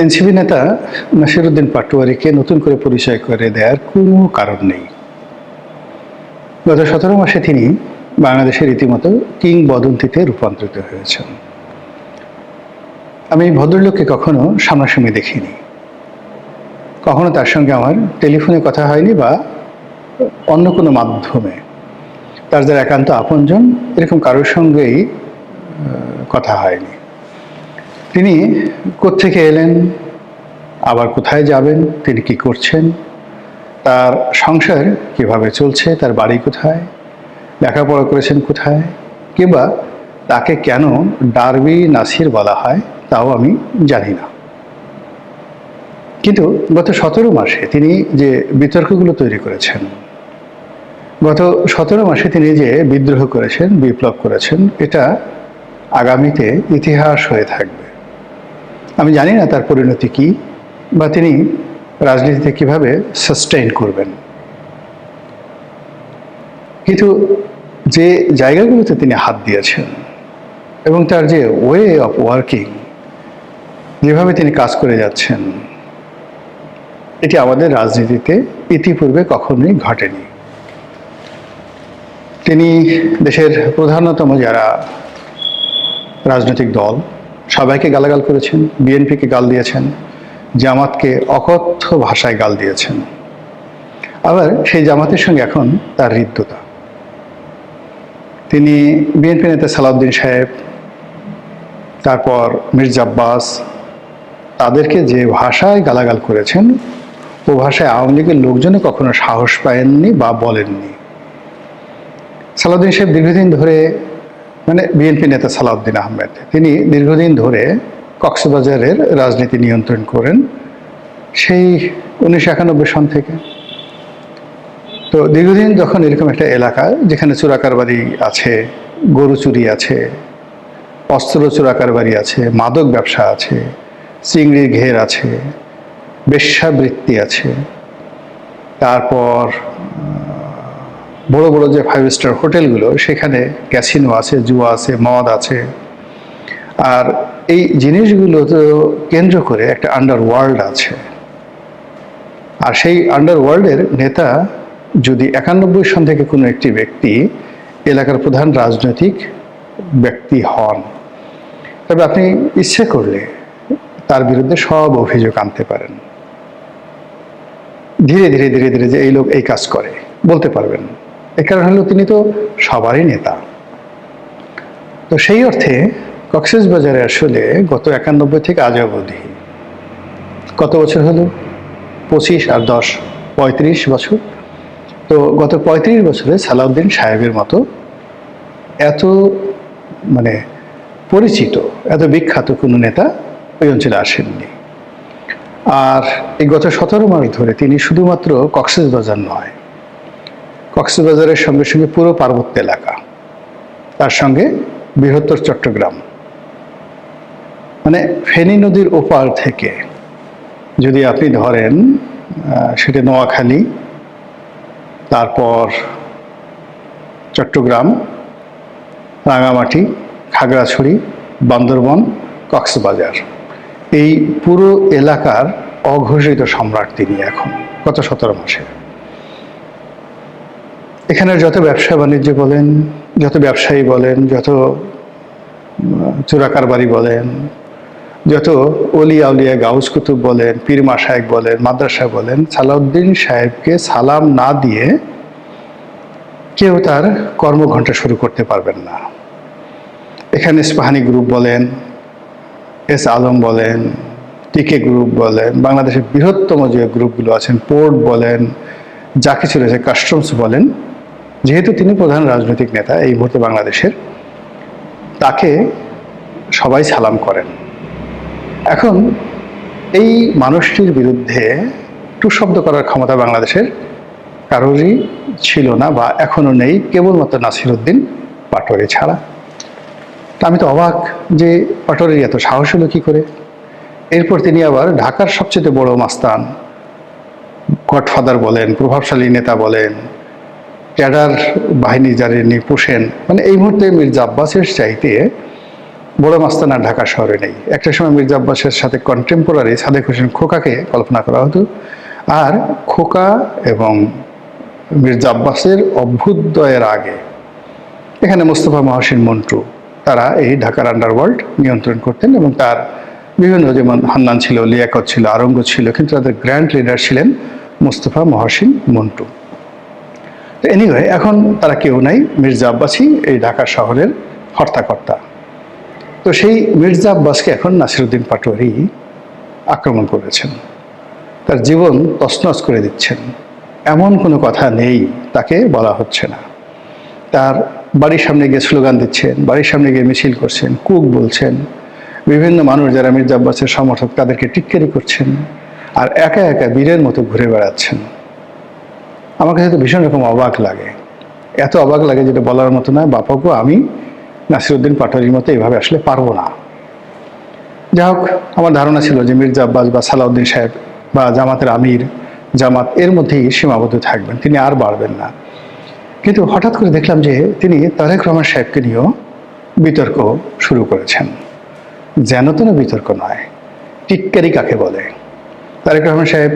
NCP নেতা নাসিরউদ্দিন পাটোয়ারীকে নতুন করে পরিচয় করে দেওয়ার কোনো কারণ নেই। গত 17 মাসে তিনি বাংলাদেশের রীতিমতো কিংবদন্তিতে রূপান্তরিত হয়েছেন। আমি ভদ্রলোককে কখনো সামনাসামনি দেখিনি, কখনো তার সঙ্গে আমার টেলিফোনে কথা হয়নি বা অন্য কোনো মাধ্যমে তার যারা একান্ত আপনজন এরকম কারোর সঙ্গেই কথা হয়নি। তিনি কোত্থেকে এলেন, আবার কোথায় যাবেন, তিনি কি করছেন, তার সংসার কিভাবে চলছে, তার বাড়ি কোথায়, লেখাপড়া করেছেন কোথায়, কিংবা তাকে কেন ডার্বি নাসির বলা হয় তাও আমি জানি না। কিন্তু গত 17 মাসে তিনি যে বিতর্কগুলো তৈরি করেছেন, গত 17 মাসে তিনি যে বিদ্রোহ করেছেন, বিপ্লব করেছেন, এটা আগামীতে ইতিহাস হয়ে থাকবে। আমি জানি না তার পরিণতি কি বা তিনি রাজনীতিতে কিভাবে সাস্টেইন করবেন, কিন্তু যে জায়গাগুলোতে তিনি হাত দিয়েছেন এবং তার যে ওয়ে অফ ওয়ার্কিং, যেভাবে তিনি কাজ করে যাচ্ছেন, এটি আমাদের রাজনীতিতে ইতিপূর্বে কখনোই ঘটেনি। তিনি দেশের প্রধানতম যারা রাজনৈতিক দল সবাইকে গালাগাল করেছেন, বিএনপিকে গাল দিয়েছেন, জামাতকে অকথ্য ভাষায় গাল দিয়েছেন। আবার সেই জামাতের সঙ্গে এখন তার হৃদ্যতা। তিনি বিএনপি নেতা সালাউদ্দিন সাহেব, তারপর মির্জা আব্বাস, তাদেরকে যে ভাষায় গালাগাল করেছেন ও ভাষায় আওয়ামী লীগের লোকজনও কখনো সাহস পায়ননি বা বলেননি। সালাউদ্দিন সাহেব দীর্ঘদিন ধরে, মানে বিএনপি নেতা সালাউদ্দিন আহমেদ, তিনি দীর্ঘদিন ধরে কক্সবাজারের রাজনীতি নিয়ন্ত্রণ করেন, সেই 1991 সন থেকে। তো দীর্ঘদিন যখন এরকম একটা এলাকা যেখানে চোরাকারবারি আছে, গরু চুরি আছে, অস্ত্র চোরাকারবারি আছে, মাদক ব্যবসা আছে, চিংড়ির ঘের আছে, বেশ্যাবৃত্তি আছে, তারপর বড় বড় যে 5 স্টার হোটেলগুলো সেখানে ক্যাসিনো আছে, জুয়া আছে, মদ আছে। আর এই জিনিসগুলো তো কেন্দ্র করে একটা আন্ডারওয়ার্ল্ড আছে। আর সেই আন্ডারওয়ার্ল্ডের নেতা যদি 91 সন থেকে কোনো একটি ব্যক্তি এলাকার প্রধান রাজনৈতিক ব্যক্তি হন, তবে আপনি ইচ্ছে করলে তার বিরুদ্ধে সব অভিযোগ আনতে পারেন। ধীরে ধীরে ধীরে ধীরে যে এই লোক এই কাজ করে বলতে পারবেন। এর কারণ হলো তিনি তো সবারই নেতা। তো সেই অর্থে কক্সবাজারে আসলে গত 91 থেকে আজ অবধি কত বছর হলো? 25 আর 10, 35 বছর। তো গত 35 বছরে সালাউদ্দিন সাহেবের মতো এত মানে পরিচিত, এত বিখ্যাত কোনো নেতা ওই অঞ্চলে আসেননি। আর এই গত 17 মাস ধরে তিনি শুধুমাত্র কক্সবাজার নয়, কক্সবাজারের সঙ্গে সঙ্গে পুরো পার্বত্য এলাকা, তার সঙ্গে বৃহত্তর চট্টগ্রাম, মানে ফেনী নদীর ওপার থেকে যদি আপনি ধরেন সেটা নোয়াখালী, তারপর চট্টগ্রাম, রাঙামাটি, খাগড়াছড়ি, বান্দরবন, কক্সবাজার, এই পুরো এলাকার অঘোষিত সম্রাট তিনি এখন গত 17 মাসে। এখানের যত ব্যবসা বাণিজ্য বলেন, যত ব্যবসায়ী বলেন, যত চোরাকারবারি বলেন, যত অলি আউলিয়া গাউস কুতুব বলেন, পীর মাশায়েখ বলেন, মাদ্রাসা বলেন, সালাউদ্দিন সাহেবকে সালাম না দিয়ে কেউ তার কর্মঘণ্টা শুরু করতে পারবেন না। এখানে ইস্পাহানি গ্রুপ বলেন, এস আলম বলেন, টিকে গ্রুপ বলেন, বাংলাদেশের বৃহত্তম যে গ্রুপগুলো আছেন, পোর্ট বলেন, যা কিছু রয়েছে, কাস্টমস বলেন, যেহেতু তিনি প্রধান রাজনৈতিক নেতা এই মুহূর্তে বাংলাদেশের, তাকে সবাই সালাম করেন। এখন এই মানুষটির বিরুদ্ধে টু শব্দ করার ক্ষমতা বাংলাদেশের কারোরই ছিল না বা এখনো নেই, কেবলমাত্র নাসিরউদ্দিন পাটোয়ারী ছাড়া। তা আমি তো অবাক যে পাটোয়ারীর এত সাহস হলো কী করে। এরপর তিনি আবার ঢাকার সবচেয়ে বড় মাস্তান, গডফাদার বলেন, প্রভাবশালী নেতা বলেন, ক্যাডার বাহিনী যারা নিয়ে পোষেন, মানে এই মুহূর্তে মির্জা আব্বাসের চাইতে বড় মাস্তান আর ঢাকা শহরে নেই। একটা সময় মির্জা আব্বাসের সাথে কন্টেম্পোরারি সাদেক হোসেন খোকাকে কল্পনা করা হতো, আর খোকা এবং মির্জা আব্বাসের অভ্যুদয়ের আগে এখানে মোস্তফা মহসিন মন্টু তারা এই ঢাকার আন্ডারওয়ার্ল্ড নিয়ন্ত্রণ করতেন, এবং তার বিভিন্ন, যেমন হান্নান ছিল, লিয়াকত ছিল, আরঙ্গ ছিল, কিন্তু তাদের গ্র্যান্ড লিডার ছিলেন মোস্তফা মহসিন মন্টু। তো এনিওয়ে, এখন তারা কেউ নাই, মির্জা আব্বাসই এই ঢাকা শহরের হর্তাকর্তা। তো সেই মির্জা আব্বাসকে এখন নাসিরউদ্দিন পাটোয়ারি আক্রমণ করেছেন, তার জীবন তছনছ করে দিচ্ছেন। এমন কোনো কথা নেই তাকে বলা হচ্ছে না। তার বাড়ির সামনে গিয়ে স্লোগান দিচ্ছেন, বাড়ির সামনে গিয়ে মিছিল করছেন, কুক বলছেন, বিভিন্ন মানুষ যারা মির্জা আব্বাসের সমর্থক তাদেরকে টিটকারি করছেন, আর একা একা বীরের মতো ঘুরে বেড়াচ্ছেন। আমার কাছে তো ভীষণ রকম অবাক লাগে, এত অবাক লাগে যেটা বলার মতো নয়। বাপাকে আমি নাসিরউদ্দিন পাটোয়ারির মতো এইভাবে আসলে পারবো না। যাই হোক, আমার ধারণা ছিল যে মির্জা আব্বাস বা সালাউদ্দিন সাহেব বা জামাতের আমির, জামাত এর মধ্যেই সীমাবদ্ধ থাকবেন, তিনি আর বাড়বেন না। কিন্তু হঠাৎ করে দেখলাম যে তিনি তারেক রহমান সাহেবকে নিয়েও বিতর্ক শুরু করেছেন। যেন তেন বিতর্ক নয়, টিটকারি কাকে বলে। তারেক রহমান সাহেব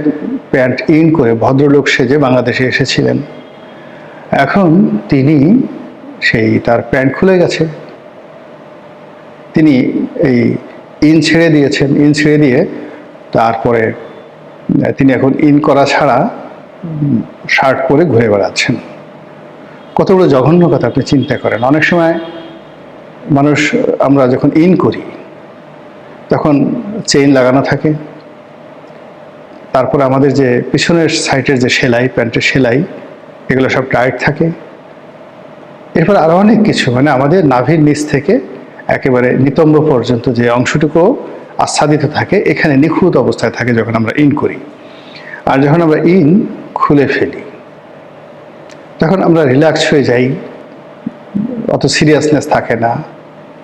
প্যান্ট ইন করে ভদ্রলোক সেজে বাংলাদেশে এসেছিলেন, এখন তিনি সেই তার প্যান্ট খুলে গেছে, তিনি এই ইন ছেড়ে দিয়েছেন। ইন ছেড়ে দিয়ে তারপরে তিনি এখন ইন করা ছাড়া শার্ট পরে ঘুরে বেড়াচ্ছেন। কত বড় জঘন্য কথা আপনি চিন্তা করেন। অনেক সময় মানুষ, আমরা যখন ইন করি তখন চেইন লাগানো থাকে, তারপরে আমাদের যে পিছনের সাইডের যে সেলাই, প্যান্টের সেলাই, এগুলো সব টাইট থাকে। এরপর আরও অনেক কিছু, মানে আমাদের নাভির নিচ থেকে একেবারে নিতম্ব পর্যন্ত যে অংশটুকু আচ্ছাদিত থাকে, এখানে নিখুঁত অবস্থায় থাকে যখন আমরা ইন করি। আর যখন আমরা ইন খুলে ফেলি তখন আমরা রিল্যাক্স হয়ে যাই, অত সিরিয়াসনেস থাকে না।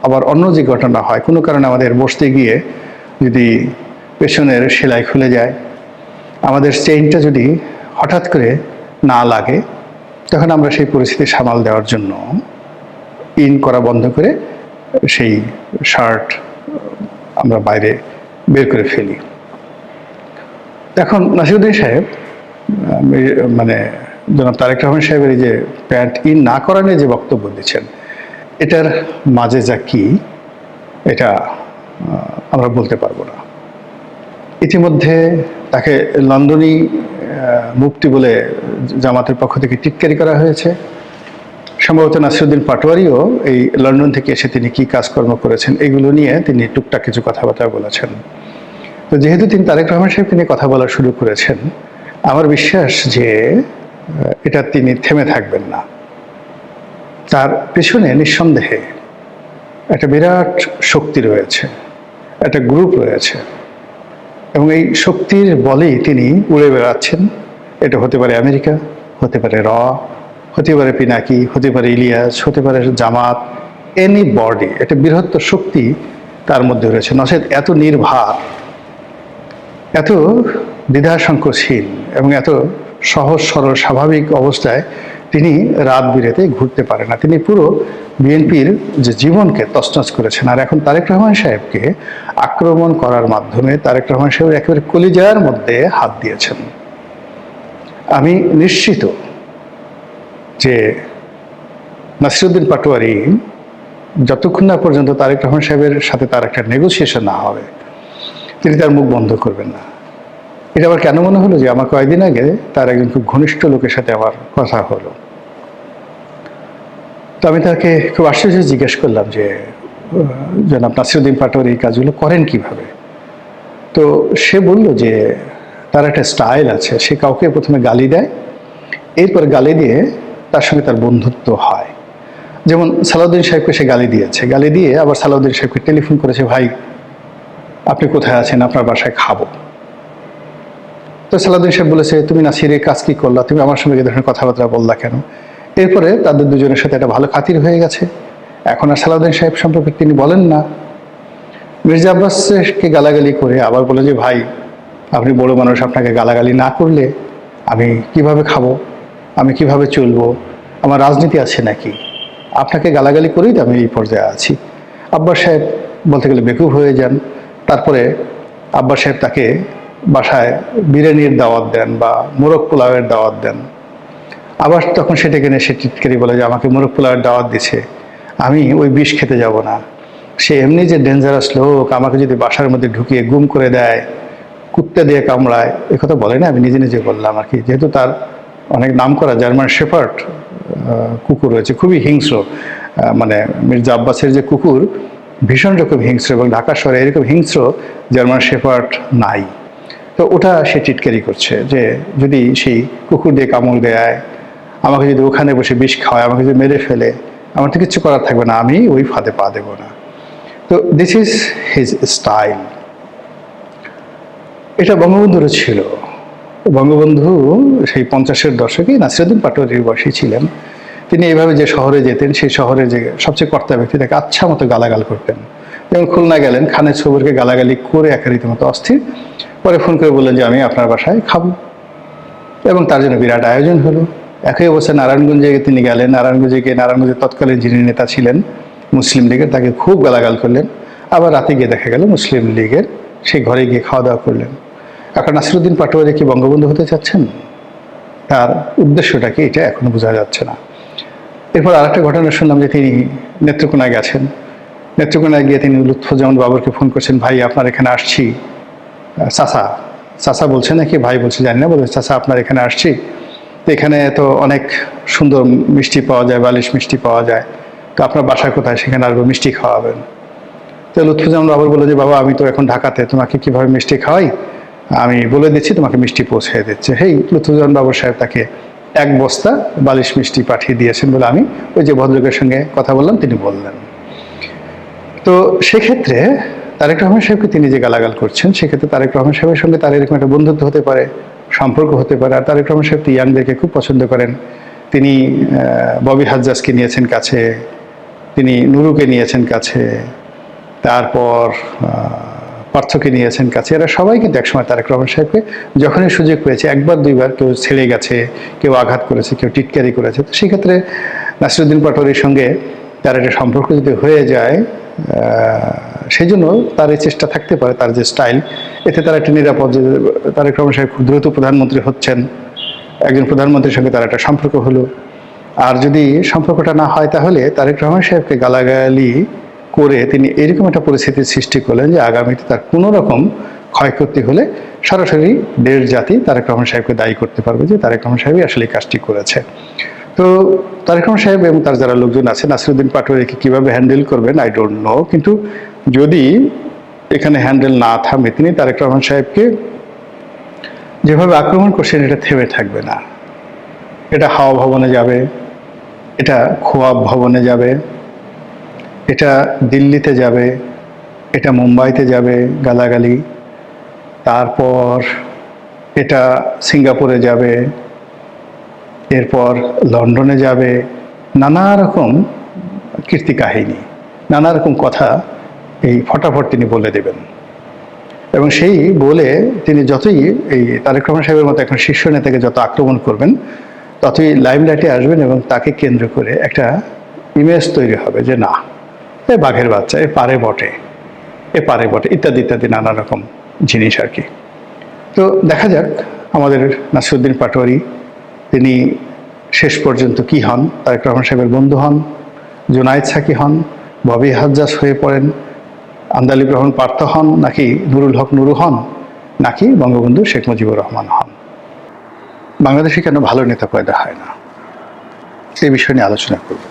আবার অন্য যে ঘটনা হয়, কোনো কারণে আমাদের বসতে গিয়ে যদি পেছনের সেলাই খুলে যায়, আমাদের চেইনটা যদি হঠাৎ করে না লাগে, তখন আমরা সেই পরিস্থিতি সামাল দেওয়ার জন্য ইন করা বন্ধ করে সেই শার্ট আমরা বাইরে বের করে ফেলি। এখন নাসিরউদ্দিন সাহেব, মানে জনাব তারেক রহমান সাহেবের এই যে প্যান্ট ইন না করা নিয়ে যে বক্তব্য দিচ্ছেন, এটার মাঝে যা কি, এটা আমরা বলতে পারবো না। ইতিমধ্যে তাকে লন্ডনী মুফতি বলে জামাতের পক্ষ থেকে টিটকারি করা হয়েছে। সম্ভবত নাসিরউদ্দিন পাটোয়ারিও এই লন্ডন থেকে এসে তিনি কি কাজকর্ম করেছেন এগুলো নিয়ে তিনি টুকটাক কিছু কথাবার্তা বলেছেন। তো যেহেতু তিনি তারেক রহমান সাহেবকে নিয়ে কথা বলা শুরু করেছেন, আমার বিশ্বাস যে এটা তিনি থেমে থাকবেন না। তার পেছনে নিঃসন্দেহে একটা বিরাট শক্তি রয়েছে, একটা গ্রুপ রয়েছে, এবং এই শক্তির বলেই তিনি উড়ে বেড়াচ্ছেন। এটা হতে পারে আমেরিকা, হতে পারে হতে পারে পিনাকি, হতে পারে ইলিয়াস, হতে পারে জামাত, এনি বডি। একটা বৃহত্তর শক্তি তার মধ্যে রয়েছে। নচেত এত নির্ভার, এত দ্বিধাসংকোচহীন এবং এত সহজ সরল স্বাভাবিক অবস্থায় তিনি রাত বিরেতে ঘুরতে পারে না। তিনি পুরো বিএনপির যে জীবনকে তছনছ করেছেন। আর এখন তারেক রহমান সাহেবকে আক্রমণ করার মাধ্যমে তারেক রহমান সাহেবের একেবারে কলিজার মধ্যে হাত দিয়েছেন। আমি নিশ্চিত যে নাসিরউদ্দিন পাটোয়ারি যতক্ষণ না পর্যন্ত তারেক রহমান সাহেবের সাথে তার একটা নেগোসিয়েশন না হবে, তিনি তার মুখ বন্ধ করবেন না। এটা আবার কেন মনে হলো যে আমার কয়েকদিন আগে তার একজন খুব ঘনিষ্ঠ লোকের সাথে আমার কথা হলো। তো আমি তাকে খুব আশ্চর্য জিজ্ঞেস করলাম যে জনাব নাসিরউদ্দিন পাটোয়ারি এই কাজগুলো করেন কিভাবে। তো সে বলল যে তার একটা স্টাইল আছে, সে কাউকে প্রথমে গালি দেয়, এরপর গালি দিয়ে তার সঙ্গে তার বন্ধুত্ব হয়। যেমন সালাউদ্দিন সাহেবকে সে গালি দিয়েছে, গালি দিয়ে আবার সালাউদ্দিন সাহেবকে টেলিফোন করেছে, ভাই আপনি কোথায় আছেন, আপনার বাসায় খাবো। তো সালাউদ্দিন সাহেব বলেছে, তুমি নাসিরের কাজ কি করলা, তুমি আমার সঙ্গে এ ধরনের কথাবার্তা বললা কেন। এরপরে তাদের দুজনের সাথে একটা ভালো খাতির হয়ে গেছে। এখন আর সালাউদ্দিন সাহেব সম্পর্কে তিনি বলেন না। মির্জা আব্বাসকে গালাগালি করে আবার বলে যে ভাই আপনি বড় মানুষ, আপনাকে গালাগালি না করলে আমি কিভাবে খাবো, আমি কিভাবে চলবো, আমার রাজনীতি আছে নাকি, আপনাকে গালাগালি করেই তো আমি এই পর্যায়ে আছি। আব্বাস সাহেব বলতে গেলে বেকুব হয়ে যান। তারপরে আব্বা সাহেব তাকে বাসায় বিরিয়ানির দাওয়াত দেন বা মোরগ পোলাওয়ের দাওয়াত দেন। আবার তখন সেটাকে নিয়ে সে টিটকারি বলে যে আমাকে মোরগ পোলাওয়ের দাওয়াত দিছে, আমি ওই বিষ খেতে যাব না। সে এমনি যে ডেঞ্জারাস লোক, আমাকে যদি বাসার মধ্যে ঢুকিয়ে গুম করে দেয়, কুত্তে দিয়ে কামড়ায়, এ কথা বলে না, আমি নিজে নিজে বললাম আর কি। যেহেতু তার অনেক নাম করা জার্মান শেফার্ড কুকুর রয়েছে, খুবই হিংস্র, মানে মির্জা আব্বাসের যে কুকুর ভীষণ রকম হিংস্র, এবং ঢাকা শহরে এরকম হিংস্র জার্মান শেফার্ড নাই। তো ওটা সে টিটকারি করছে যে যদি সেই কুকুর দিয়ে কামড় দেয়, আমাকে যদি ওখানে বসে বিষ খাওয়ায়, আমাকে যদি মেরে ফেলে, আমার তো কিচ্ছু করার থাকবে না, আমি ওই ফাঁদে পা দেবো না। তো দিস ইজ হিজ স্টাইল। এটা বঙ্গবন্ধুরও ছিল। বঙ্গবন্ধু সেই 50-এর দশকে নাসিরুদ্দিন পাটোয়ারির বয়সী ছিলেন। তিনি এইভাবে যে শহরে যেতেন, সেই শহরে যে সবচেয়ে কর্তা ব্যক্তি তাকে আচ্ছা মতো গালাগাল করতেন। যেমন খুলনা গেলেন, খানের ছবিকে গালাগালি করে একা রীতিমতো অস্থির। পরে ফোন করে বললেন যে আমি আপনার বাসায় খাবো, এবং তার জন্য বিরাট আয়োজন হলো। একই অবস্থায় নারায়ণগঞ্জে তিনি গেলেন। নারায়ণগঞ্জে গিয়ে নারায়ণগঞ্জের তৎকালীন যিনি নেতা ছিলেন মুসলিম লীগের, তাকে খুব গালাগাল করলেন। আবার রাতে গিয়ে দেখা গেল মুসলিম লীগের সেই ঘরে গিয়ে খাওয়া দাওয়া করলেন। এখন নাসিরুদ্দিন পাটোয়ারি কি বঙ্গবন্ধু হতে চাচ্ছেন? তার উদ্দেশ্যটা কি, এটা এখনো বোঝা যাচ্ছে না। এরপর আরেকটা ঘটনা শুনলাম যে তিনি নেত্রকোনায় গেছেন। নেত্রকোনায় গিয়ে তিনি লুৎফুজ্জামান বাবরকে ফোন করছেন, ভাই আপনার এখানে আসছি। চাচা, চাচা বলছে নাকি ভাই বলছে জানি না, বলছে চাচা আপনার এখানে আসছি, তো এখানে তো অনেক সুন্দর মিষ্টি পাওয়া যায়, বালিশ মিষ্টি পাওয়া যায়, তো আপনার বাসা কোথায়, সেখানে আসবো, মিষ্টি খাওয়াবেন। তো লুৎফুজ্জামান বাবর বললো যে বাবা আমি তো এখন ঢাকাতে, তোমাকে কিভাবে মিষ্টি খাওয়াই, আমি বলে দিচ্ছি, তোমাকে মিষ্টি পৌঁছে দিচ্ছে। হেই, লুৎফুজ্জামান বাবর সাহেব তাকে 1 বস্তা বালিশ মিষ্টি পাঠিয়ে দিয়েছেন বলে আমি ওই যে ভদ্রলোকের সঙ্গে কথা বললাম তিনি বললেন। তো সেক্ষেত্রে তারেক রহমান সাহেবকে তিনি যে গালাগাল করছেন, সেক্ষেত্রে তারেক রহমান সাহেবের সঙ্গে তার এরকম একটা বন্ধুত্ব হতে পারে, সম্পর্ক হতে পারে। আর তারেক রহমান সাহেব তো ইয়াংদেরকে খুব পছন্দ করেন। তিনি ববি হাজ্জাজকে নিয়েছেন কাছে, তিনি নুরুকে নিয়েছেন কাছে, তারপর পার্থকে নিয়েছেন কাছে। এরা সবাই কিন্তু একসময় তারেক রহমান সাহেবকে যখনই সুযোগ পেয়েছে, 1-2বার কেউ ছেড়ে গেছে, কেউ আঘাত করেছে, কেউ টিটকারি করেছে। তো সেক্ষেত্রে নাসিরুদ্দিন পাটোয়ারির সঙ্গে তার একটা সম্পর্ক যদি হয়ে যায়, সেই জন্য তার এই চেষ্টা থাকতে পারে, তার যে স্টাইল, এতে তার একটা নিরাপদ যে তারেক রহমান সাহেব খুব দ্রুত প্রধানমন্ত্রী হচ্ছেন, একজন প্রধানমন্ত্রীর সঙ্গে তার একটা সম্পর্ক হলো। আর যদি সম্পর্কটা না হয়, তাহলে তারেক রহমান সাহেবকে গালাগালি করে তিনি এরকম একটা পরিস্থিতির সৃষ্টি করলেন যে আগামীতে তার কোনো রকম ক্ষয়ক্ষতি হলে সরাসরি দেশ জাতি তারেক রহমান সাহেবকে দায়ী করতে পারবে যে তারেক রহমান সাহেবই আসলে এই কাজটি করেছে। তো তারেক রহমান সাহেব এবং তার যারা লোকজন আছে নাসিরুদ্দিন পাটোয়ারিকে কিভাবে হ্যান্ডেল করবেন আই ডোন্ট নো, কিন্তু যদি এখানে হ্যান্ডেল না থামে, তিনি তারেক রহমান সাহেবকে যেভাবে আক্রমণ করছেন এটা থেমে থাকবে না। এটা হাওয়া ভবনে যাবে, এটা খোয়াব ভবনে যাবে, এটা দিল্লিতে যাবে, এটা মুম্বাইতে যাবে গালাগালি, তারপর এটা সিঙ্গাপুরে যাবে, এরপর লন্ডনে যাবে। নানা রকম কীর্তি কাহিনী, নানা রকম কথা এই ফটাফট তিনি বলে দেবেন। এবং সেই বলে তিনি যতই এই তারেক রহমান সাহেবের মতো এখন শীর্ষ নেতাকে যত আক্রমণ করবেন, ততই লাইমলাইটে আসবেন এবং তাকে কেন্দ্র করে একটা ইমেজ তৈরি হবে যে না, এ বাঘের বাচ্চা, এ পারে বটে, এ পারে বটে, ইত্যাদি ইত্যাদি নানা রকম জিনিস আর কি। তো দেখা যাক আমাদের নাসিরুদ্দিন পাটোয়ারি তিনি শেষ পর্যন্ত কি হন, তারেক রহমান সাহেবের বন্ধু হন, জুনায়েদ সাকি হন, ববি হাজ্জাজ হয়ে পড়েন, আন্দালিব রহমান পার্থ হন, নাকি নুরুল হক নুরু হন, নাকি বঙ্গবন্ধু শেখ মুজিবুর রহমান হন। বাংলাদেশে কেন ভালো নেতা পয়দা হয় না, এই বিষয় নিয়ে আলোচনা করব।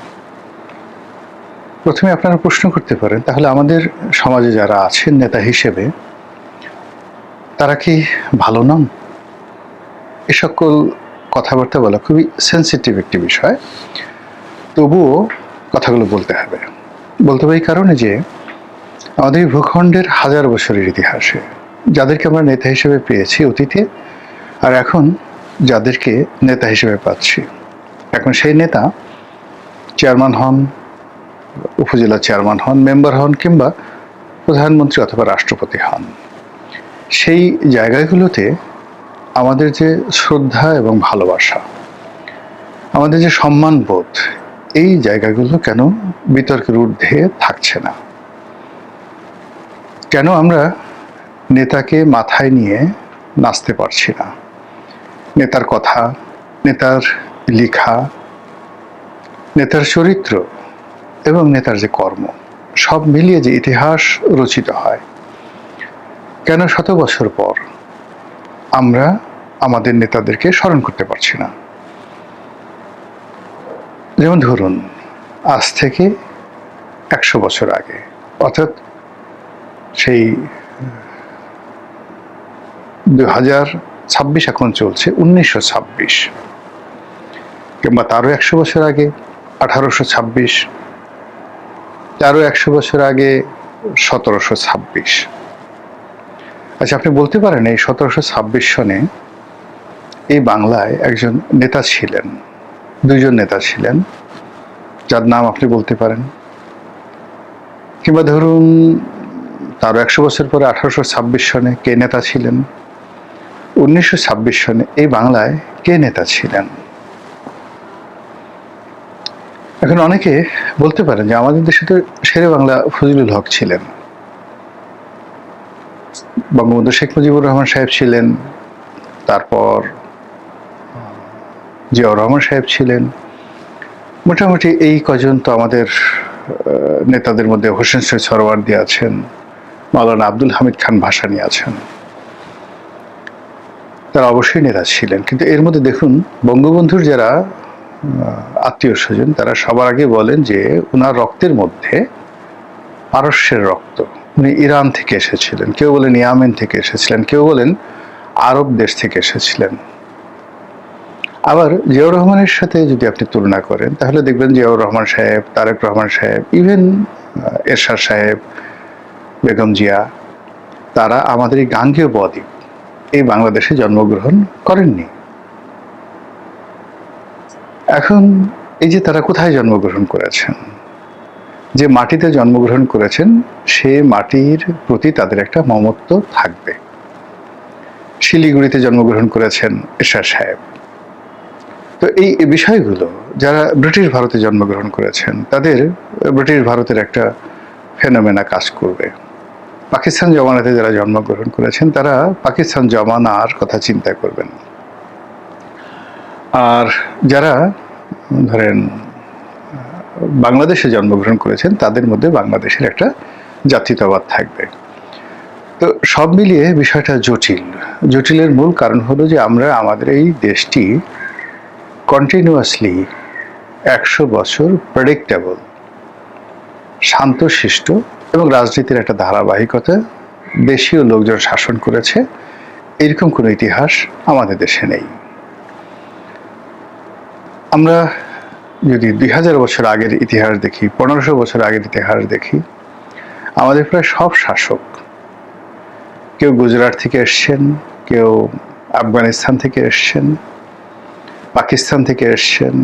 প্রথমে আপনারা প্রশ্ন করতে পারেন, তাহলে আমাদের সমাজে যারা আছেন নেতা হিসেবে, তারা কি ভালো নন? এ সকল কথাবার্তা বলা খুবই সেন্সিটিভ একটি বিষয়, তবুও কথাগুলো বলতে হবে। বলতে হবে এই কারণে যে আমাদের এই ভূখণ্ডের 1000 বছরের ইতিহাসে যাদেরকে আমরা নেতা হিসেবে পেয়েছি অতীতে, আর এখন যাদেরকে নেতা হিসেবে পাচ্ছি, এখন সেই নেতা চেয়ারম্যান হন, উপজেলা চেয়ারম্যান হন, মেম্বার হন, কিংবা প্রধানমন্ত্রী অথবা রাষ্ট্রপতি হন, সেই জায়গাগুলোতে আমাদের যে শ্রদ্ধা এবং ভালোবাসা, আমাদের যে সম্মানবোধ, এই জায়গাগুলো কেন বিতর্কের ঊর্ধ্বে থাকছে না? কেন আমরা নেতাকে মাথায় নিয়ে নাচতে পারছি না? নেতার কথা, নেতার লেখা, নেতার চরিত্র এবং নেতার যে কর্ম, সব মিলিয়ে যে ইতিহাস রচিত হয়, কেন শত বছর পর আমরা আমাদের নেতাদেরকে স্মরণ করতে পারছি না? যেমন ধরুন, আজ থেকে 100 বছর আগে, অর্থাৎ সেই 2026 এখন চলছে, 1926, কিংবা তারও 100 বছর আগে 1826, তারও 100 বছর আগে 1726। আচ্ছা, আপনি বলতে পারেন এই 1726 সনে এই বাংলায় একজন নেতা ছিলেন, দুইজন নেতা ছিলেন, যার নাম আপনি বলতে পারেন। কিংবা ধরুন তারও 100 বছর পরে 1826 সনে কে নেতা ছিলেন? 1926 সনে এই বাংলায় কে নেতা ছিলেন? এখন অনেকে বলতে পারেন যে আমাদের দেশে তো শেরে বাংলা ফজলুল হক ছিলেন, বঙ্গবন্ধু শেখ মুজিবুর রহমান সাহেব ছিলেন, তারপর জিয়াউর রহমান সাহেব ছিলেন। মোটামুটি এই কজন তো আমাদের নেতাদের মধ্যে। হোসেন সৈয়দ সোহরাওয়ার্দী আছেন, মাওলানা আব্দুল হামিদ খান ভাসানী আছেন, তারা অবশ্যই নেতা ছিলেন। কিন্তু এর মধ্যে দেখুন, বঙ্গবন্ধুর যারা আত্মীয় স্বজন, তারা সবার আগে বলেন যে ওনার রক্তের মধ্যে পারস্যের রক্ত, উনি ইরান থেকে এসেছিলেন, কেউ বলেন ইয়ামেন থেকে এসেছিলেন, কেউ বলেন আরব দেশ থেকে এসেছিলেন। আবার জিয়াউর রহমানের সাথে যদি আপনি তুলনা করেন, তাহলে দেখবেন জিয়াউর রহমান সাহেব, তারেক রহমান সাহেব, ইভেন এরশাদ সাহেব, বেগম জিয়া, তারা আমাদের এই গাঙ্গেয় বদ্বীপ, এই বাংলাদেশে জন্মগ্রহণ করেননি। এখন এই যে তারা কোথায় জন্মগ্রহণ করেছেন, যে মাটিতে জন্মগ্রহণ করেছেন, সে মাটির প্রতি তাদের একটা মমত্ব থাকবে। শিলিগুড়িতে জন্মগ্রহণ করেছেন এরশাদ সাহেব। তো এই বিষয়গুলো, যারা ব্রিটিশ ভারতে জন্মগ্রহণ করেছেন, তাদের ব্রিটিশ ভারতের একটা ফেনোমেনা কাজ করবে। পাকিস্তান জমানাতে যারা জন্মগ্রহণ করেছেন, তারা পাকিস্তান জমানার কথা চিন্তা করবেন। আর যারা ধরেন বাংলাদেশে জন্মগ্রহণ করেছেন, তাদের মধ্যে বাংলাদেশের একটা জাতীয়তাবাদ থাকবে। তো সব মিলিয়ে বিষয়টা জটিল। জটিলের মূল কারণ হলো যে আমরা আমাদের এই দেশটি কন্টিনিউয়াসলি 100 বছর প্রেডিক্টেবল, শান্তশিষ্ট এবং রাজনীতির একটা ধারাবাহিকতা, দেশীয় লোকজন শাসন করেছে, এরকম কোনো ইতিহাস আমাদের দেশে নেই। আমরা যদি 2000 বছর আগের ইতিহাস দেখি, 1500 বছর আগের ইতিহাস দেখি, আমাদের প্রায় সব শাসক, কেউ গুজরাট থেকে এসছেন, কেউ আফগানিস্তান থেকে এসছেন, পাকিস্তান থেকে এসছেন,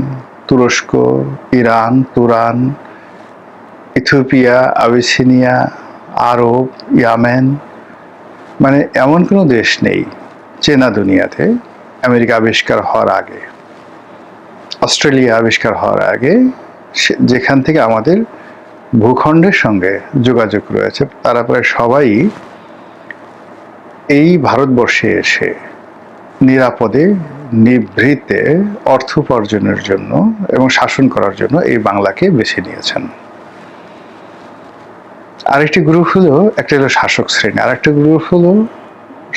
তুরস্ক, ইরান, তুরান, ইথিওপিয়া, আবিসিনিয়া, আরব, ইয়ামেন, মানে এমন কোনো দেশ নেই চেনা দুনিয়াতে, আমেরিকা আবিষ্কার হওয়ার আগে, অস্ট্রেলিয়া আবিষ্কার হওয়ার আগে, যেখান থেকে আমাদের ভূখণ্ডের সঙ্গে যোগাযোগ রয়েছে, তারা প্রায় সবাই এই ভারতবর্ষে এসে নিরাপদে নিভৃতে অর্থ উপার্জনের জন্য এবং শাসন করার জন্য এই বাংলাকে বেছে নিয়েছেন। আরেকটি গ্রুপ হলো, একটা হলো শাসক শ্রেণী, আরেকটা গ্রুপ হলো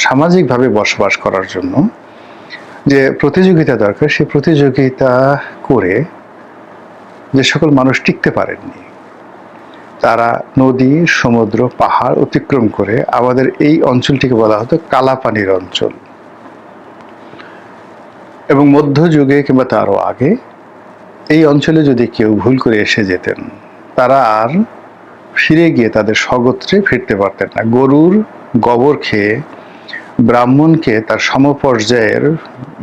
সামাজিকভাবে বসবাস করার জন্য যে প্রতিযোগিতা দরকার, সেই প্রতিযোগিতা করে যে সকল মানুষ টিকতে পারেননি, তারা নদী, সমুদ্র, পাহাড় অতিক্রম করে আমাদের এই অঞ্চলটিকে বলা হতো কালাপানির অঞ্চল। এবং মধ্যযুগে কিংবা তারও আগে এই অঞ্চলে যদি কেউ ভুল করে এসে যেতেন, তারা আর ফিরে গিয়ে তাদের স্বগোত্রে ফিরতে পারতেন না। গরুর গোবর খেয়ে ব্রাহ্মণকে তার সমপর্যায়ের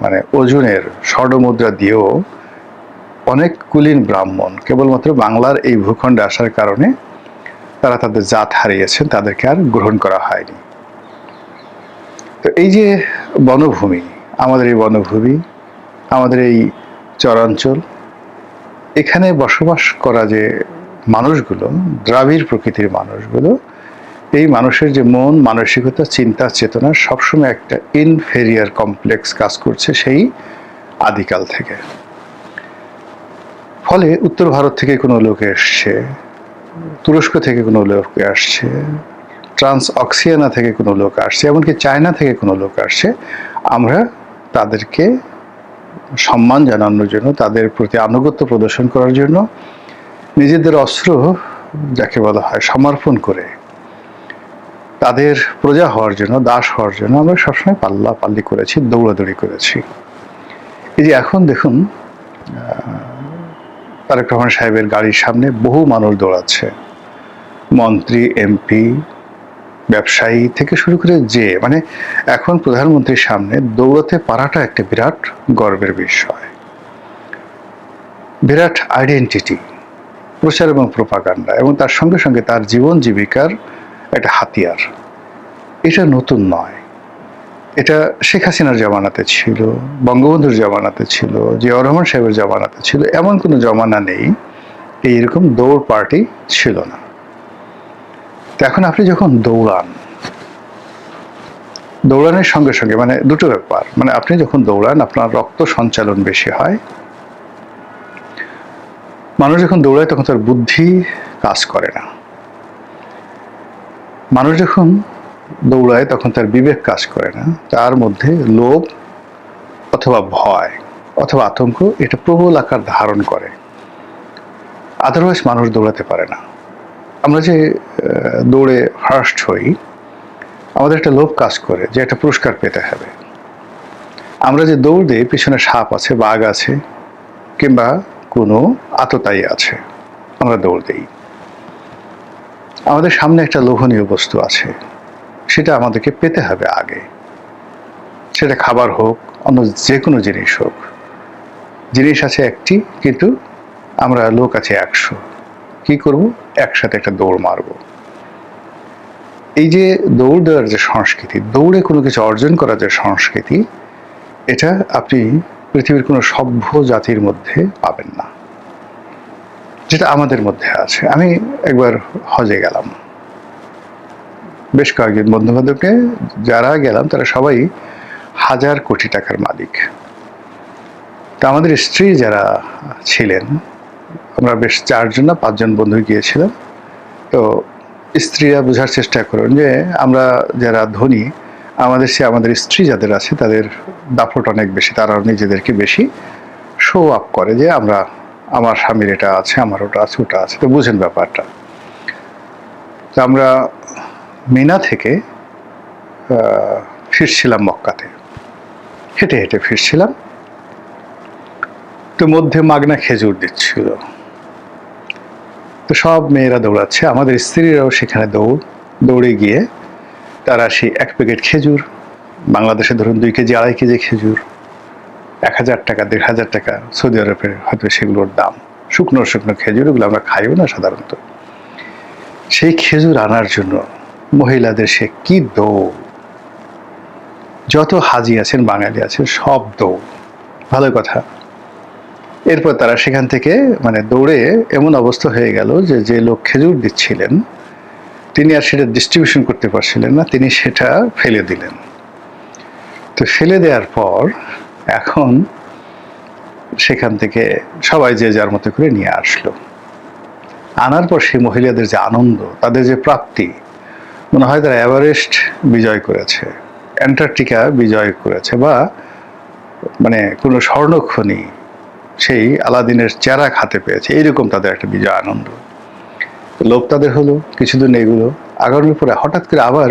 মানে ওজনের স্বর্ণমুদ্রা দিয়েও অনেক কুলীন ব্রাহ্মণ কেবলমাত্র বাংলার এই ভূখণ্ডে আসার কারণে তারা তাদের জাত হারিয়েছেন, তাদেরকে আর গ্রহণ করা হয়নি। তো এই যে বনভূমি, আমাদের এই বনভূমি, আমাদের এই চরাঞ্চল, এখানে বসবাস করা যে মানুষগুলো, দ্রাবিড় প্রকৃতির মানুষগুলো, এই মানুষের যে মন, মানসিকতা, চিন্তা, চেতনা সবসময় একটা ইনফেরিয়ার কমপ্লেক্স কাজ করছে সেই আদিকাল থেকে। ফলে উত্তর ভারত থেকে কোনো লোক এসছে, তুরস্ক থেকে কোনো লোক আসছে, ট্রান্স অক্সিয়ানা থেকে কোনো লোক আসছে, এমনকি চায়না থেকে কোনো লোক আসছে, আমরা তাদেরকে সম্মান জানানোর জন্য, তাদের প্রতি আনুগত্য প্রদর্শন করার জন্য নিজেদের অস্ত্র যাকে বলা হয় সমর্পণ করে তাদের প্রজা হওয়ার জন্য, দাস হওয়ার জন্য আমরা সবসময় পাল্লাপাল্লি করেছি, দৌড়াদৌড়ি করেছি। এই যে এখন দেখুন তারেক রহমান সাহেবের গাড়ির সামনে বহু মানুষ দৌড়াচ্ছে, মন্ত্রী, এমপি, ব্যবসায়ী থেকে শুরু করে যে মানে এখন প্রধানমন্ত্রীর সামনে দৌড়াতে পারাটা একটা বিরাট গর্বের বিষয়, বিরাট আইডেন্টিটি, প্রচার এবং প্রোপাগান্ডা, এবং তার সঙ্গে সঙ্গে তার জীবন জীবিকার একটা হাতিয়ার। এটা নতুন নয়, এটা শেখ হাসিনার জামানাতে ছিল, বঙ্গবন্ধুর জামানাতে ছিল, জিয়াউর রহমান সাহেবের জামানাতে ছিল, এমন কোনো জামানা নেই এইরকম দৌড় পার্টি ছিল না। তো এখন আপনি যখন দৌড়ান, দৌড়ানোর সঙ্গে সঙ্গে মানে দুটো ব্যাপার, মানে আপনি যখন দৌড়ান আপনার রক্ত সঞ্চালন বেশি হয়। মানুষ যখন দৌড়ায় তখন তার বুদ্ধি কাজ করে না। মানুষ যখন দৌড়ায় তখন তার বিবেক কাজ করে না, তার মধ্যে লোভ অথবা ভয় অথবা আতঙ্ক এটা প্রবল আকার ধারণ করে। আদারওয়াইজ মানুষ দৌড়াতে পারে না। আমরা যে দৌড়ে ফার্স্ট হই, আমাদের একটা লোভ কাজ করে যে একটা পুরস্কার পেতে হবে। আমরা যে দৌড় দিই, পিছনে সাপ আছে, বাঘ আছে, কিংবা কোনো আততায়ী আছে, আমরা দৌড় দিই। আমাদের সামনে একটা লোভনীয় বস্তু আছে, সেটা আমাদেরকে পেতে হবে আগে। সেটা খাবার হোক, অন্য যে কোনো জিনিস হোক। জিনিস আছে একটি, কিন্তু আমরা লোক আছে 100। কি করব? একসাথে একটা দৌড় মারব। এই যে দৌড় দেওয়ার যে সংস্কৃতি, দৌড়ে কোনো কিছু অর্জন করার যে সংস্কৃতি, এটা আপনি পৃথিবীর কোনো সভ্য জাতির মধ্যে পাবেন না, যেটা আমাদের মধ্যে আছে। আমি একবার হজে গেলাম, বেশ কয়েকজন বন্ধু বান্ধবকে যারা গেলাম তারা সবাই 1000 কোটি টাকার মালিক। তা আমাদের স্ত্রী যারা ছিলেন, আমরা বেশ 4 জন না 5 জন বন্ধু গিয়েছিলাম। তো স্ত্রীরা বোঝার চেষ্টা করেন যে আমরা যারা ধনী, আমাদের স্ত্রী যাদের আছে তাদের দাপট অনেক বেশি, তারা নিজেদেরকে বেশি শো আপ করে যে আমার স্বামীর এটা আছে, আমার ওটা আছে, ওটা আছে। তো বুঝেন ব্যাপারটা। তো আমরা মিনা থেকে ফিরছিলাম মক্কাতে, হেঁটে হেঁটে ফিরছিলাম। তো মধ্যে মাগনা খেজুর দিচ্ছিল, তো সব মেয়েরা দৌড়াচ্ছে, আমাদের স্ত্রীরাও সেখানে দৌড়ে গিয়ে তারা সেই 1 প্যাকেট খেজুর, বাংলাদেশে ধরুন 2 কেজি 2.5 কেজি খেজুর, 1000 টাকা 1500 টাকা, সৌদি আরবের হয়তো সেগুলোর দাম। শুকনো শুকনো খেজুর, ওগুলো আমরা খাইও না সাধারণত। সেই খেজুর আনার জন্য মহিলাদের সে কি দৌড়! যত হাজি আছেন, বাঙালি আছেন, সব দৌড়। ভালো কথা। এরপর তারা সেখান থেকে মানে দৌড়ে এমন অবস্থা হয়ে গেল যে লোক খেজুর দিচ্ছিলেন তিনি আর সেটা ডিস্ট্রিবিউশন করতে পারছিলেন না, তিনি সেটা ফেলে দিলেন। তো ফেলে দেওয়ার পর এখন সেখান থেকে সবাই যে যার মতো করে নিয়ে আসলো। আনার পর সেই মহিলাদের যে আনন্দ, তাদের যে প্রাপ্তি, মনে হয় তারা এভারেস্ট বিজয় করেছে, অ্যান্টার্কটিকা বিজয় করেছে, বা মানে কোনো স্বর্ণখনি সেই আলাদিনের চেরাগ হাতে পেয়েছে, এইরকম তাদের একটা বিজয় আনন্দ। লোভ তাদের হলো, কিছুদিন এগুলো আগানোর পরে হঠাৎ করে আবার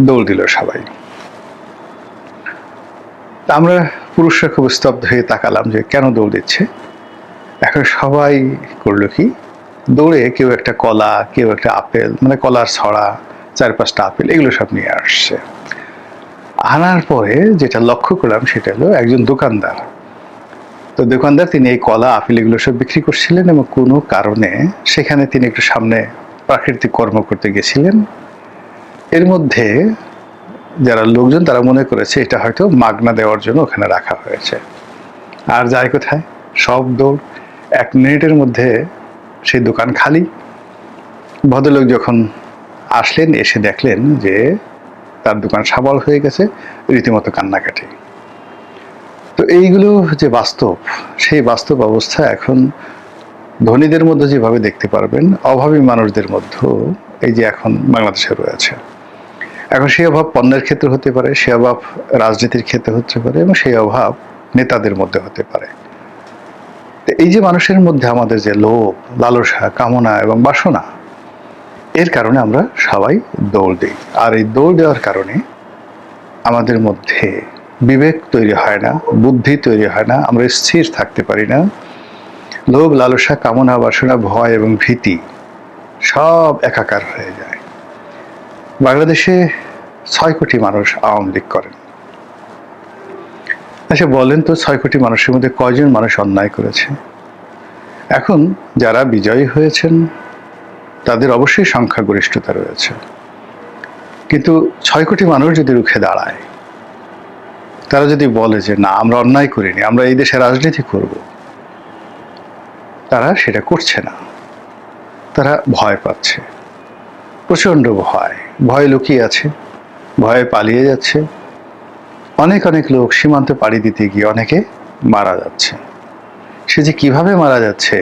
দৌড় দিল সবাই। তা আমরা পুরুষরা খুব স্তব্ধ হয়ে তাকালাম যে কেন দৌড় দিচ্ছে। এখন সবাই করলো কি, দৌড়ে কেউ একটা কলা, কেউ একটা আপেল, মানে কলার ছড়া, 4-5টা আপেল, এগুলো সব নিয়ে আসছে। আনার পরে যেটা লক্ষ্য করলাম সেটা হলো একজন দোকানদার। তো দোকানদার তিনি এই কলা, আপেল এগুলো সব বিক্রি করছিলেন, এবং কোনো কারণে সেখানে তিনি একটু সামনে প্রাকৃতিক কর্ম করতে গেছিলেন। এর মধ্যে যারা লোকজন তারা মনে করেছে এটা হয়তো মাগনা দেওয়ার জন্য ওখানে রাখা হয়েছে। আর যায় কোথায়? সব দৌড়। 1 মিনিটের মধ্যে সেই দোকান খালি। ভদ্রলোক যখন আসলেন, এসে দেখলেন যে তার দোকান সাবাল হয়ে গেছে, রীতিমতো কান্নাকাটি। তো এইগুলো যে বাস্তব, সেই বাস্তব অবস্থা এখন ধনীদের মধ্যে যেভাবে দেখতে পারবেন, অভাবী মানুষদের মধ্যেও এই যে এখন বাংলাদেশে রয়েছে। এখন সেই অভাব পণ্যের ক্ষেত্রে হতে পারে, সেই অভাব রাজনীতির ক্ষেত্রে হতে পারে, এবং সেই অভাব নেতাদের মধ্যে হতে পারে। এই যে মানুষের মধ্যে আমাদের যে লোভ, লালসা, কামনা এবং বাসনা, এর কারণে আমরা সবাই দৌড় দিই। আর এই দৌড় দেওয়ার কারণে আমাদের মধ্যে বিবেক তৈরি হয় না, বুদ্ধি তৈরি হয় না, আমরা স্থির থাকতে পারি না। লোভ, লালসা, কামনা, বাসনা, ভয় এবং ভীতি সব একাকার হয়ে যায়। বাংলাদেশে ৬ কোটি মানুষ আওয়ামী লীগ করেন। আচ্ছা বলেন তো, ৬ কোটি মানুষের মধ্যে কয়জন মানুষ অন্যায় করেছে? এখন যারা বিজয়ী হয়েছেন তাদের অবশ্যই সংখ্যাগরিষ্ঠতা রয়েছে, কিন্তু ৬ কোটি মানুষ যদি রুখে দাঁড়ায়, তারা যদি বলে যে না, আমরা অন্যায় করিনি, আমরা এই দেশে রাজনীতি করব, তারা সেটা করছে না। তারা ভয় পাচ্ছে, প্রচণ্ড ভয়। ভয় লুকিয়ে আছে, ভয়ে পালিয়ে যাচ্ছে। অনেক অনেক লোক সীমান্তে পাড়ি দিতে গিয়ে অনেকে মারা যাচ্ছে। সে যে কিভাবে মারা যাচ্ছে,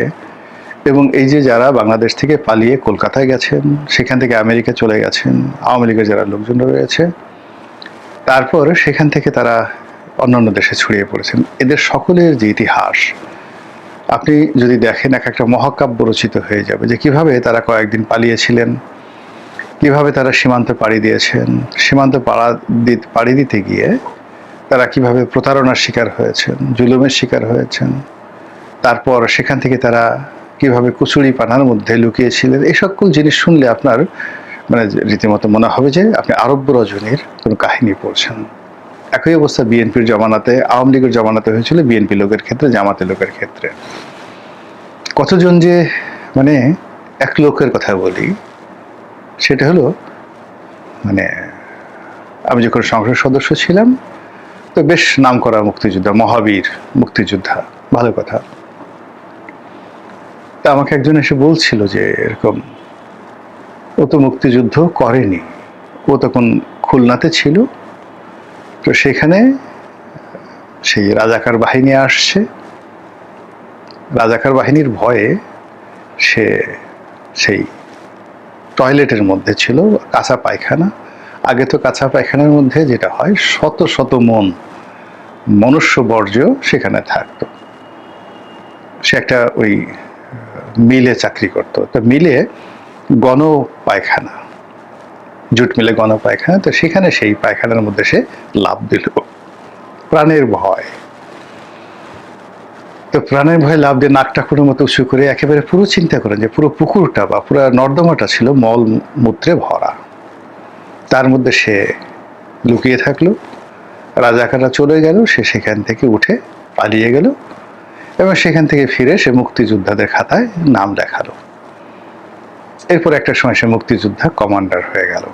এবং এই যে যারা বাংলাদেশ থেকে পালিয়ে কলকাতায় গেছেন, সেখান থেকে আমেরিকা চলে গেছেন, আওয়ামী লীগের যারা লোকজন রয়েছে, তারপর সেখান থেকে তারা অন্যান্য দেশে ছড়িয়ে পড়েছেন, এদের সকলের যে ইতিহাস আপনি যদি দেখেন, এক একটা মহাকাব্য রচিত হয়ে যাবে যে কিভাবে তারা কয়েকদিন পালিয়েছিলেন, কিভাবে তারা সীমান্ত পাড়ি দিয়েছেন, সীমান্ত পাড়ি দিতে গিয়ে তারা কিভাবে প্রতারণার শিকার হয়েছেন, জুলুমের শিকার হয়েছেন, তারপর সেখান থেকে তারা কিভাবে কুচুরি পানার মধ্যে লুকিয়েছিলেন। এই সকল জিনিস শুনলে আপনার মানে রীতিমতো মনে হবে যে আপনি আরব্য রজনীর কোনো কাহিনী পড়ছেন। একই অবস্থা বিএনপির জমানাতে, আওয়ামী লীগের জমানাতে হয়েছিল, বিএনপি লোকের ক্ষেত্রে, জামাতে লোকের ক্ষেত্রে। কতজন যে মানে এক লোকের কথা বলি, সেটা হলো মানে আমি যখন সংসদ সদস্য ছিলাম, তো বেশ নাম করা মুক্তিযোদ্ধা, মহাবীর মুক্তিযোদ্ধা, ভালো কথা। তা আমাকে একজন এসে বলছিল যে এরকম ও তো মুক্তিযুদ্ধ করেনি, ও তখন খুলনাতে ছিল, তো সেখানে সেই রাজাকার বাহিনী আসছে, রাজাকার বাহিনীর ভয়ে সে সেই টয়লেটের মধ্যে ছিল, কাঁচা পায়খানা। আগে তো কাঁচা পায়খানার মধ্যে যেটা হয়, শত শত মন মনুষ্য বর্জ্য সেখানে থাকতো। সে একটা ওই মিলে চাকরি করত, তো মিলে গণ পায়খানা, জুট মিলে গণ পায়খানা, তো সেখানে সেই পায়খানার মধ্যে সে লাফ দিল প্রাণের ভয়। তো প্রাণের ভয়ে লাফ দিয়ে নাকটা কোনো মতো উঁচু করে একেবারে পুরো চিন্তা করেন যে পুরো পুকুরটা বা পুরো নর্দমাটা ছিল মল মূত্রে ভরা, তার মধ্যে সে লুকিয়ে থাকলো। রাজাকাররা চলে গেল, সে সেখান থেকে উঠে পালিয়ে গেল, এবং সেখান থেকে ফিরে সে মুক্তিযোদ্ধাদের খাতায় নাম লেখালো। এরপর একটা সময় সে মুক্তিযোদ্ধা কমান্ডার হয়ে গেল,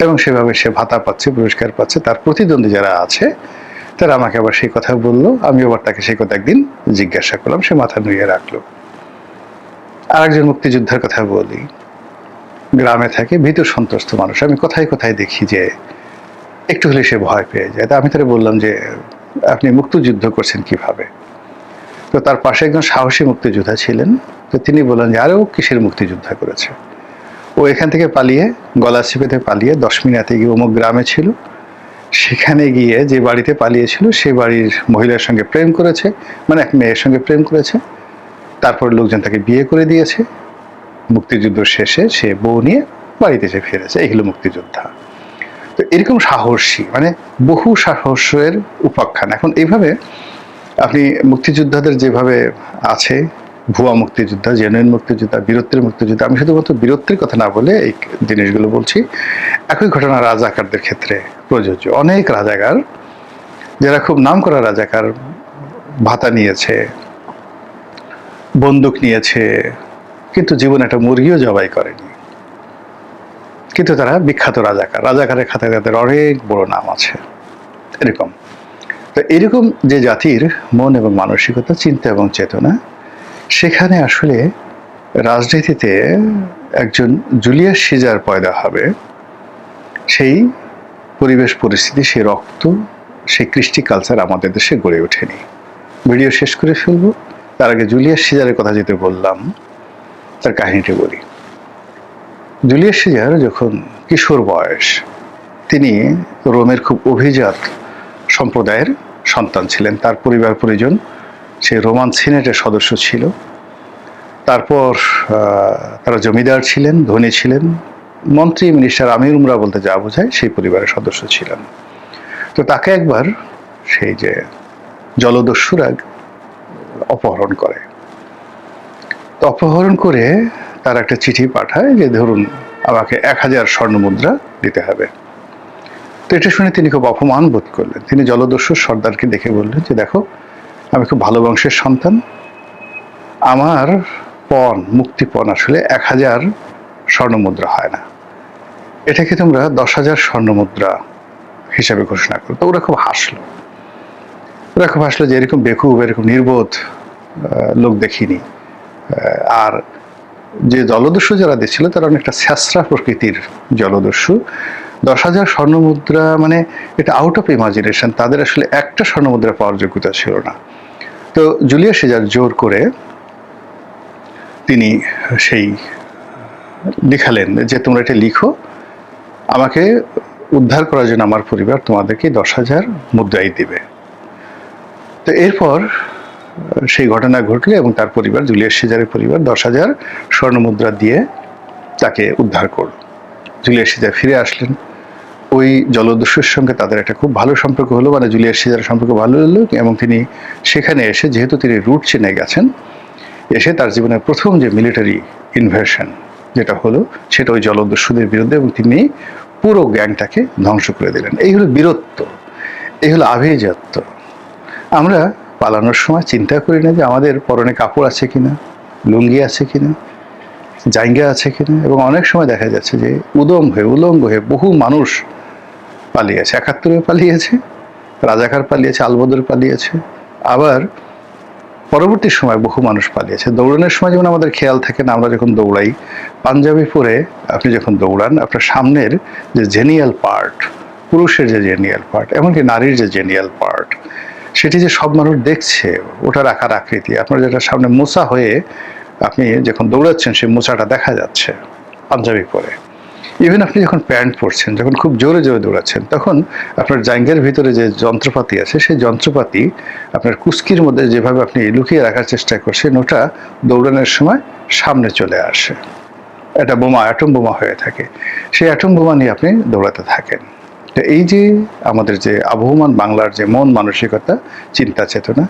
এবং সেভাবে সে ভাতা পাচ্ছে, পুরস্কার পাচ্ছে। তার প্রতিদ্বন্দ্বী যারা আছে তারা আমাকে আবার সেই কথা বললো, আমি আবার তাকে সেই কথা একদিন জিজ্ঞাসা করলাম, সে মাথা নুইয়ে রাখলো। আর একজন মুক্তিযোদ্ধার কথা বলি, গ্রামে থাকে, ভীত সন্ত্রস্ত মানুষ। আমি কোথায় কোথায় দেখি যে একটু হলে সে ভয় পেয়ে যায়। তা আমি তাকে বললাম যে আপনি মুক্তিযুদ্ধ করছেন কিভাবে? তো তার পাশে একজন সাহসী মুক্তিযোদ্ধা ছিলেন, তো তিনি বললেন যে আরেও কিসের মুক্তিযোদ্ধা করেছে, ও এখান থেকে পালিয়ে, গলা চিপেতে পালিয়ে 10 মিনিটে গিয়ে অমুক গ্রামে ছিল, সেখানে গিয়ে যে বাড়িতে পালিয়েছিল সেই বাড়ির মহিলার সঙ্গে প্রেম করেছে, মানে এক মেয়ের সঙ্গে প্রেম করেছে, তারপর লোকজন তাকে বিয়ে করে দিয়েছে, মুক্তিযুদ্ধ শেষে সে বউ নিয়ে বাড়িতে এসে ফিরেছে। এই হলো মুক্তিযোদ্ধা। তো এরকম সাহসী মানে বহু সাহসের উপাখ্যান। এখন এইভাবে আপনি মুক্তিযোদ্ধাদের যেভাবে আছে, ভুয়া মুক্তিযোদ্ধা, জেনুইন মুক্তিযোদ্ধা, বীরত্বের মুক্তিযোদ্ধা, আমি শুধুমাত্র বীরত্বের কথা না বলে এই জিনিসগুলো বলছি। একই ঘটনা রাজাকারদের ক্ষেত্রে প্রযোজ্য। অনেক রাজাকার যারা খুব নাম করা রাজাকার, ভাতা নিয়েছে, বন্দুক নিয়েছে, কিন্তু জীবনে একটা মুরগিও জবাই করেনি, কিন্তু তারা বিখ্যাত রাজাকার, রাজাকারের খাতায় তাদের অনেক বড় নাম আছে। এরকম তো এরকম যে জাতির মন এবং মানসিকতা, চিন্তা এবং চেতনা, সেখানে আসলে রাজনীতিতে একজন জুলিয়াস সিজার পয়দা হবে, সেই পরিবেশ পরিস্থিতি, সেই রক্ত, সেই কৃষ্টি কালচার আমাদের দেশে গড়ে ওঠেনি। ভিডিও শেষ করে ফেলবো, তার আগে জুলিয়াস সিজারের কথা যেতে বললাম, তার কাহিনীটি বলি। জুলিয়াস সিজার যখন কিশোর বয়স, তিনি রোমের খুব অভিজাত সম্প্রদায়ের সন্তান ছিলেন। তার পরিবার পরিজন সে রোমান সিনেটের সদস্য ছিল। তারপর তারা জমিদার ছিলেন, ধনী ছিলেন, মন্ত্রী, মিনিস্টার, আমির উমরা বলতে যা বোঝায় সেই পরিবারের সদস্য ছিলেন। তো তাকে একবার সেই যে জলদস্যুরা অপহরণ করে। তো অপহরণ করে তার একটা চিঠি পাঠায় যে ধরুন আমাকে 1000 স্বর্ণমুদ্রা দিতে হবে। তো এটা শুনে তিনি খুব অপমান বোধ করলেন। তিনি জলদস্যুর সর্দারকে দেখে বললেন যে দেখো, আমি খুব ভালো বংশের সন্তান, আমার পণ, মুক্তিপণ আসলে 1000 স্বর্ণমুদ্রা হয় না, এটাকে তোমরা 10,000 স্বর্ণমুদ্রা হিসাবে ঘোষণা করো। তো ওরা খুব হাসলো, যে এরকম বেকুব, এরকম নির্বোধ লোক দেখিনি। আর যে জলদস্যু যারা দিচ্ছিল তারা অনেকটা স্যাঁচরা প্রকৃতির জলদস্যু। 10,000 স্বর্ণমুদ্রা মানে এটা আউট অফ ইমাজিনেশন, তাদের আসলে একটা স্বর্ণমুদ্রা পাওয়ার যোগ্যতা ছিল না। তো জুলিয়াস সিজার জোর করে তিনি সেই লিখালেন যে তোমরা এটা লিখো, আমাকে উদ্ধার করার জন্য আমার পরিবার তোমাদেরকে 10,000 মুদ্রাই দিবে। তো এরপর সেই ঘটনা ঘটল এবং তার পরিবার, জুলিয়াস সিজারের পরিবার 10,000 স্বর্ণমুদ্রা দিয়ে তাকে উদ্ধার করল। জুলিয়াস সিজার ফিরে আসলেন। ওই জলদস্যুর সঙ্গে তাদের একটা খুব ভালো সম্পর্ক হলো, মানে জুলিয়াস সিজারের সম্পর্ক ভালো হলো, এবং তিনি সেখানে এসে, যেহেতু তিনি রুট চিনে গেছেন, এসে তার জীবনের প্রথম যে মিলিটারি ইনভেশন যেটা হলো সেটা ওই জলদস্যুদের বিরুদ্ধে, এবং তিনি পুরো গ্যাংটাকে ধ্বংস করে দিলেন। এই হলো বীরত্ব, এই হলো আভিজাত্য। আমরা পালানোর সময় চিন্তা করি না যে আমাদের পরনে কাপড় আছে কিনা, লুঙ্গি আছে কিনা, জায়গা আছে কিনা। এবং অনেক সময় দেখা যাচ্ছে যে উলঙ্গ হয়ে বহু মানুষ পালিয়েছে। 71-এ পালিয়েছে, রাজাকার পালিয়েছে, আলবদর পালিয়েছে, আবার পরবর্তী সময় বহু মানুষ পালিয়েছে। দৌড়ানোর সময় যেমন আমাদের খেয়াল থাকে না, আমরা যখন দৌড়াই, পাঞ্জাবি পরে আপনি যখন দৌড়ান, আপনার সামনের যে জেনিয়াল পার্ট, পুরুষের যে জেনিয়াল পার্ট, এমনকি নারীর যে জেনিয়াল পার্ট, সেটি যে সব মানুষ দেখছে, ওটার আকার আকৃতি, আপনার যেটা সামনে মোচা হয়ে আপনি যখন দৌড়াচ্ছেন সেই মোচাটা দেখা যাচ্ছে পাঞ্জাবি পরে। ইভেন আপনি যখন প্যান্ট পরছেন, যখন খুব জোরে জোরে দৌড়াচ্ছেন, তখন আপনার জাঙ্গের ভিতরে যে যন্ত্রপাতি আছে, সেই যন্ত্রপাতি আপনার কুস্কির মধ্যে যেভাবে আপনি লুকিয়ে রাখার চেষ্টা করছেন, ওটা দৌড়ানোর সময় সামনে চলে আসে। এটা বোমা, অ্যাটম বোমা হয়ে থাকে। সেই অ্যাটম বোমা নিয়ে আপনি দৌড়াতে থাকেন। তো এই যে আমাদের যে আবহমান বাংলার যে মন মানসিকতা, চিন্তা চেতনা,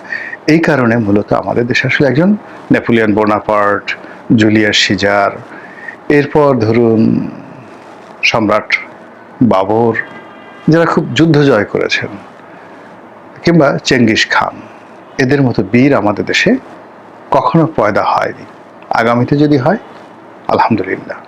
এই কারণে মূলত আমাদের দেশে আসলে একজন নেপোলিয়ন বোনাপার্ট, জুলিয়াস সিজার, এরপর ধরুন সম্রাট বাবর, যারা খুব যুদ্ধ জয় করেছেন, কিংবা চেঙ্গিস খান, এদের মতো বীর আমাদের দেশে কখনো পয়দা হয়নি। আগামীতে যদি হয়, আলহামদুলিল্লাহ।